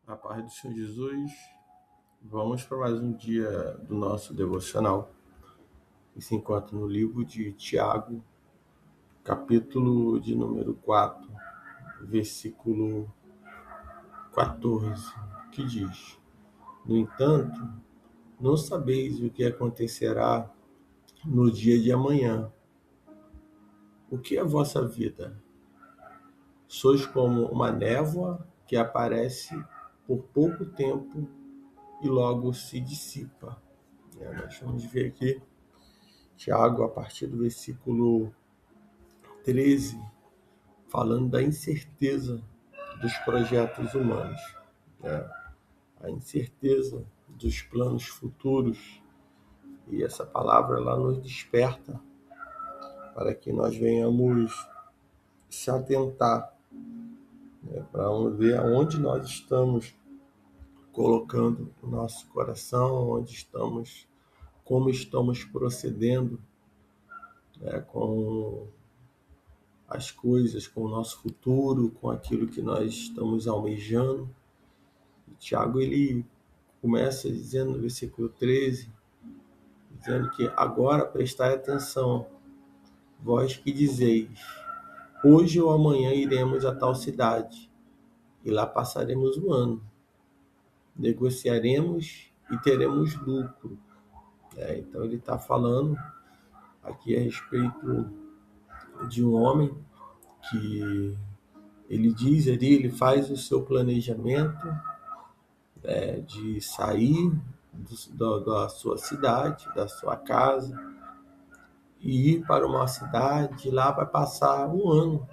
A paz do Senhor Jesus, vamos para mais um dia do nosso devocional, que se encontra no livro de Tiago, capítulo de número 4, versículo 14, que diz: No entanto, não sabeis o que acontecerá no dia de amanhã. O que é vossa vida? Sois como uma névoa que aparece por pouco tempo e logo se dissipa. Nós vamos ver aqui Tiago, a partir do versículo 13, falando da incerteza dos projetos humanos, né? A incerteza dos planos futuros. E essa palavra ela nos desperta para que nós venhamos se atentar, né? Para ver aonde nós estamos colocando o nosso coração, onde estamos, como estamos procedendo, né? Com as coisas, com o nosso futuro, com aquilo que nós estamos almejando. E Tiago ele começa dizendo no versículo 13, dizendo que agora prestai atenção, vós que dizeis, hoje ou amanhã iremos a tal cidade, e lá passaremos o ano, negociaremos e teremos lucro. Então ele está falando aqui a respeito de um homem que ele diz ali, ele faz o seu planejamento, de sair da sua cidade, da sua casa, e ir para uma cidade, lá vai passar um ano.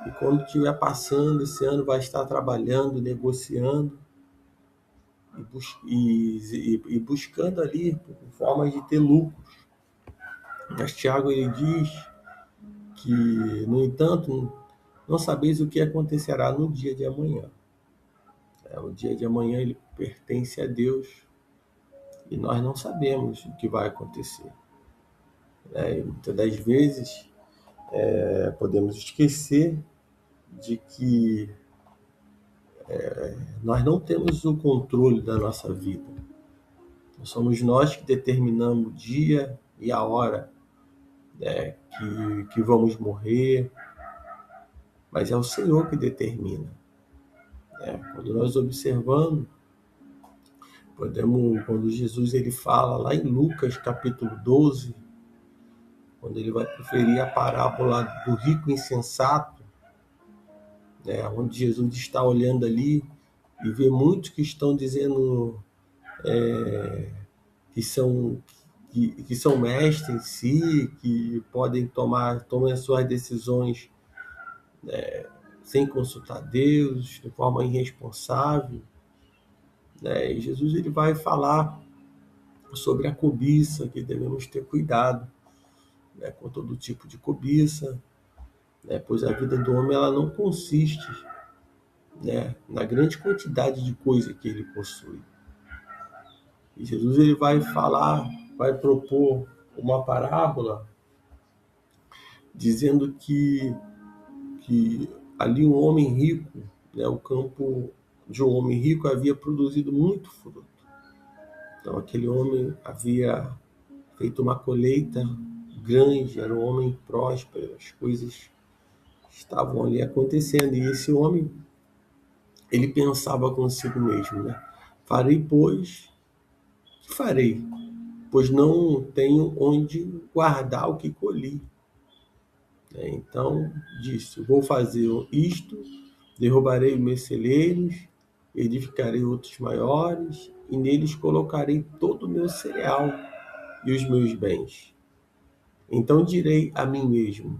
E quando estiver passando esse ano, vai estar trabalhando, negociando e buscando ali formas de ter lucros. Mas Tiago ele diz que, no entanto, não sabeis o que acontecerá no dia de amanhã. O dia de amanhã ele pertence a Deus e nós não sabemos o que vai acontecer. E muitas das vezes podemos esquecer de que nós não temos o controle da nossa vida. Somos nós que determinamos o dia e a hora, né, que vamos morrer, mas é o Senhor que determina. Quando nós observamos, quando Jesus ele fala lá em Lucas capítulo 12, quando ele vai proferir a parábola do rico insensato, onde Jesus está olhando ali e vê muitos que estão dizendo que são mestres em si, que podem tomam as suas decisões sem consultar Deus, de forma irresponsável. E Jesus ele vai falar sobre a cobiça, que devemos ter cuidado, com todo tipo de cobiça, pois a vida do homem ela não consiste, na grande quantidade de coisa que ele possui. E Jesus ele vai propor uma parábola dizendo que ali um homem rico, o campo de um homem rico havia produzido muito fruto. Então aquele homem havia feito uma colheita grande, era um homem próspero, as coisas estavam ali acontecendo. E esse homem, ele pensava consigo mesmo, Farei, pois, que farei? Pois não tenho onde guardar o que colhi. Então, disse, vou fazer isto, derrubarei os meus celeiros, edificarei outros maiores, e neles colocarei todo o meu cereal e os meus bens. Então direi a mim mesmo,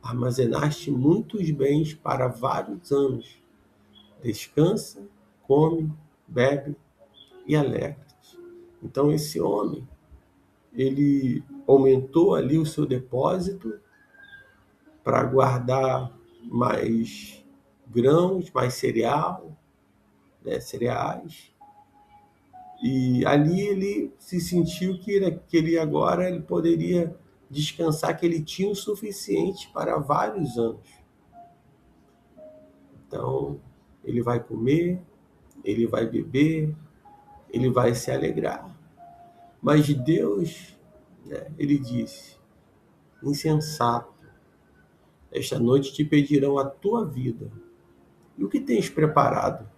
armazenaste muitos bens para vários anos. Descansa, come, bebe e alegra-te. Então esse homem, ele aumentou ali o seu depósito para guardar mais grãos, mais cereais. E ali ele se sentiu que ele agora ele poderia descansar, que ele tinha o suficiente para vários anos. Então, ele vai comer, ele vai beber, ele vai se alegrar. Mas de Deus, né, ele disse: insensato, esta noite te pedirão a tua vida. E o que tens preparado?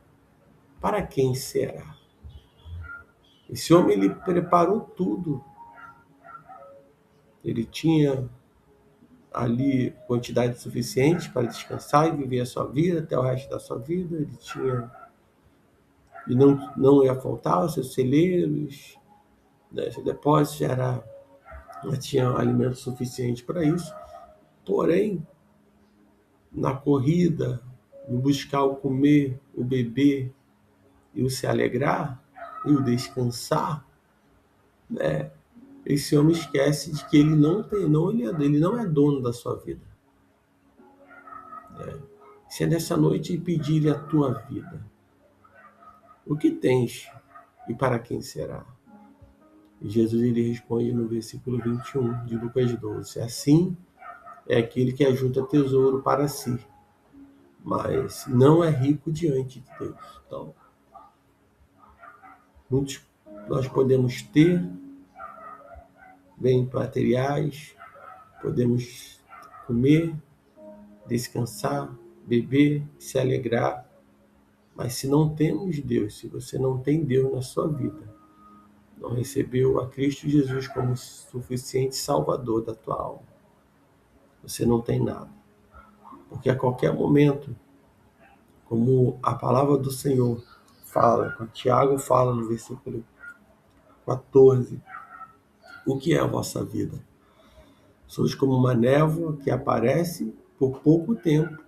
Para quem será? Esse homem, ele preparou tudo. Ele tinha ali quantidade suficiente para descansar e viver a sua vida até o resto da sua vida. Ele tinha, e não ia faltar os seus celeiros, né? Seu depósito já tinha alimento suficiente para isso. Porém, na corrida, no buscar o comer, o beber e o se alegrar e o descansar, né? Esse homem esquece de que ele não é dono da sua vida. Se é nessa noite pedir a tua vida, o que tens e para quem será? E Jesus, ele responde no versículo 21 de Lucas 12: assim é aquele que ajunta tesouro para si, mas não é rico diante de Deus. Então, nós podemos ter bens materiais, podemos comer, descansar, beber, se alegrar, mas se não temos Deus, se você não tem Deus na sua vida, não recebeu a Cristo Jesus como suficiente Salvador da tua alma, você não tem nada. Porque a qualquer momento, como a palavra do Senhor fala, como Tiago fala no versículo 14, o que é a vossa vida? Sois como uma névoa que aparece por pouco tempo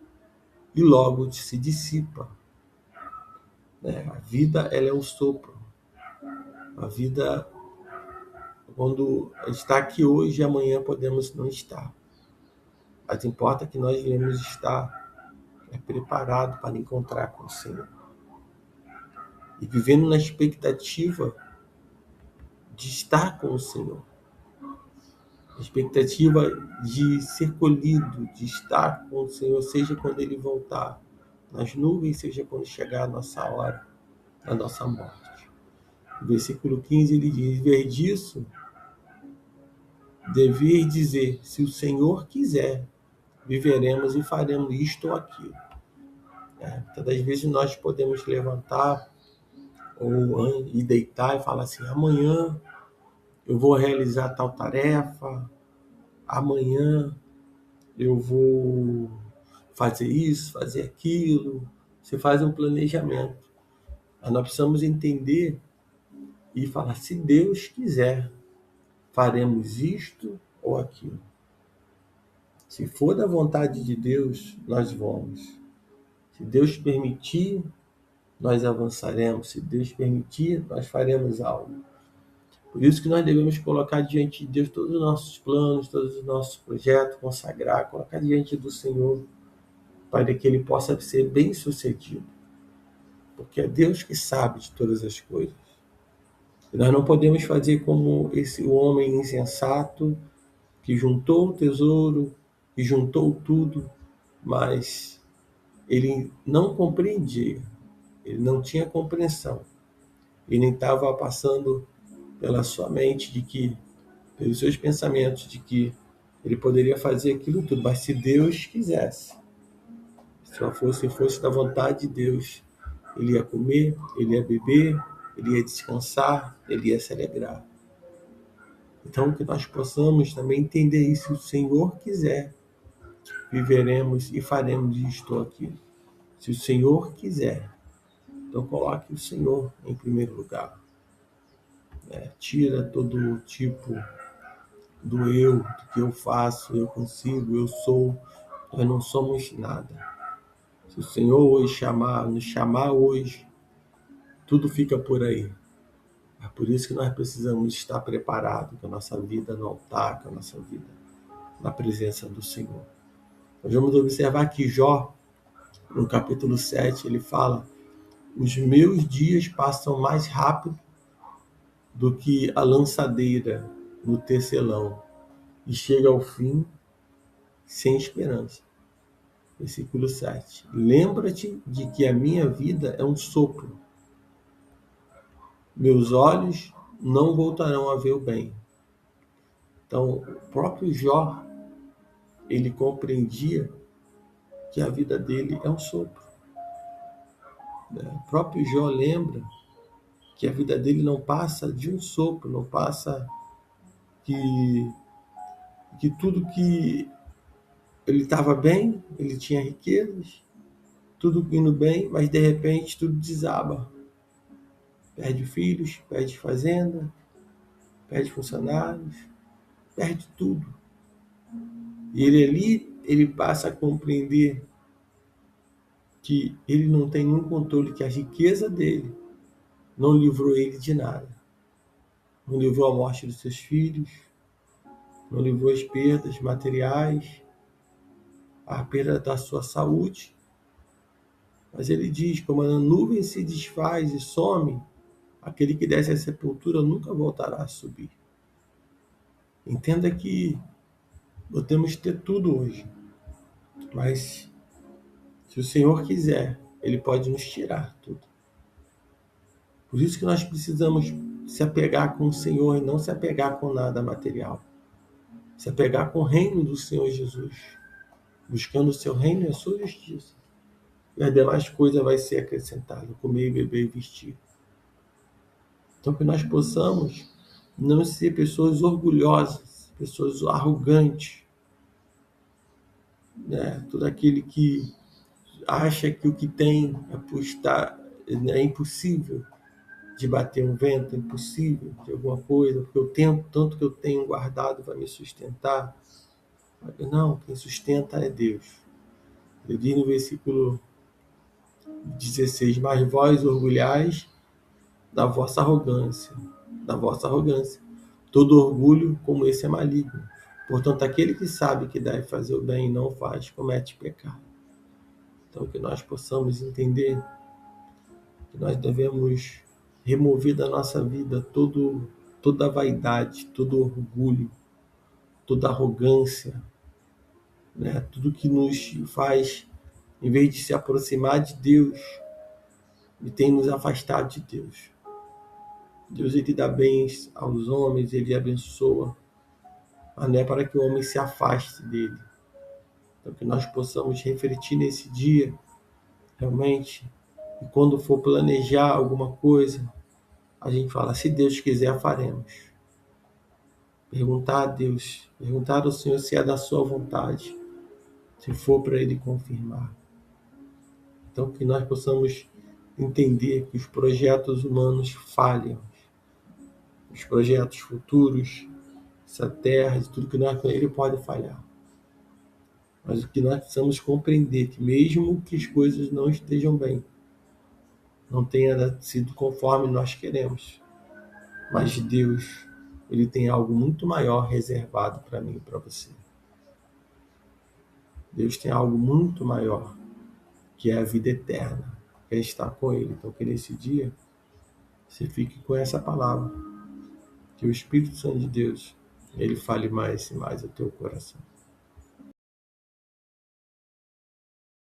e logo se dissipa. A vida, ela é um sopro. A vida, quando está aqui hoje, amanhã podemos não estar. Mas importa que nós iremos estar preparado para encontrar com o Senhor. E vivendo na expectativa de estar com o Senhor. A expectativa de ser colhido, de estar com o Senhor, seja quando Ele voltar nas nuvens, seja quando chegar a nossa hora, a nossa morte. No versículo 15 ele diz: ver disso, dever dizer, se o Senhor quiser, viveremos e faremos isto ou aquilo. Muitas das vezes nós podemos levantar e deitar e falar assim: amanhã eu vou realizar tal tarefa, amanhã eu vou fazer isso, fazer aquilo. Você faz um planejamento. Mas nós precisamos entender e falar: se Deus quiser, faremos isto ou aquilo. Se for da vontade de Deus, nós vamos. Se Deus permitir, nós avançaremos. Se Deus permitir, nós faremos algo. Por isso que nós devemos colocar diante de Deus todos os nossos planos, todos os nossos projetos, consagrar, colocar diante do Senhor, para que Ele possa ser bem sucedido. Porque é Deus que sabe de todas as coisas. E nós não podemos fazer como o homem insensato, que juntou o tesouro, que juntou tudo, mas ele não compreendia, ele não tinha compreensão, e nem estava passando pela sua mente pelos seus pensamentos, de que ele poderia fazer aquilo tudo, mas se Deus quisesse, se fosse da vontade de Deus, ele ia comer, ele ia beber, ele ia descansar, ele ia se alegrar. Então, que nós possamos também entender isso. Se o Senhor quiser, viveremos e faremos isto ou aquilo. Se o Senhor quiser, então coloque o Senhor em primeiro lugar. Tira todo tipo do eu, do que eu faço, eu consigo, eu sou. Nós não somos nada. Se o Senhor hoje nos chamar hoje, tudo fica por aí. É por isso que nós precisamos estar preparados com a nossa vida no altar, com a nossa vida na presença do Senhor. Nós vamos observar que Jó, no capítulo 7, ele fala: os meus dias passam mais rápido do que a lançadeira no tecelão, e chega ao fim sem esperança. Versículo 7. Lembra-te de que a minha vida é um sopro, meus olhos não voltarão a ver o bem. Então, o próprio Jó, ele compreendia que a vida dele é um sopro. O próprio Jó lembra que a vida dele não passa de um sopro, não passa que tudo que ele estava bem, ele tinha riquezas, tudo indo bem, mas de repente tudo desaba. Perde filhos, perde fazenda, perde funcionários, perde tudo. E ele ali, ele passa a compreender que ele não tem nenhum controle, que a riqueza dele não livrou ele de nada. Não livrou a morte dos seus filhos, não livrou as perdas materiais, a perda da sua saúde. Mas ele diz, como a nuvem se desfaz e some, aquele que desce à sepultura nunca voltará a subir. Entenda que podemos ter tudo hoje, mas se o Senhor quiser, Ele pode nos tirar tudo. Por isso que nós precisamos se apegar com o Senhor e não se apegar com nada material. Se apegar com o reino do Senhor Jesus, buscando o seu reino e a sua justiça. E as demais coisas vai ser acrescentada, comer, beber e vestir. Então que nós possamos não ser pessoas orgulhosas, pessoas arrogantes, né? Todo aquele que acha que o que tem é impossível de bater um vento, é impossível de alguma coisa, porque o tempo, tanto que eu tenho guardado, vai me sustentar. Não, quem sustenta é Deus. Ele diz no versículo 16, mas vós orgulhais da vossa arrogância, da vossa arrogância. Todo orgulho como esse é maligno. Portanto, aquele que sabe que deve fazer o bem e não faz, comete pecado. Então, que nós possamos entender que nós devemos remover da nossa vida toda a vaidade, todo o orgulho, toda a arrogância, né? Tudo que nos faz, em vez de se aproximar de Deus, e tem nos afastado de Deus. Deus, ele dá bens aos homens, ele abençoa, mas não é para que o homem se afaste dele. Então, que nós possamos refletir nesse dia, realmente, e quando for planejar alguma coisa, a gente fala, se Deus quiser, faremos. Perguntar a Deus, perguntar ao Senhor se é da sua vontade, se for para Ele confirmar. Então, que nós possamos entender que os projetos humanos falham, os projetos futuros, essa terra, de tudo que nós com Ele pode falhar. Mas o que nós precisamos compreender que mesmo que as coisas não estejam bem, não tenha sido conforme nós queremos, mas Deus, Ele tem algo muito maior reservado para mim e para você. Deus tem algo muito maior, que é a vida eterna, que é estar com Ele. Então, que nesse dia você fique com essa palavra, que o Espírito Santo de Deus, Ele fale mais e mais ao teu coração.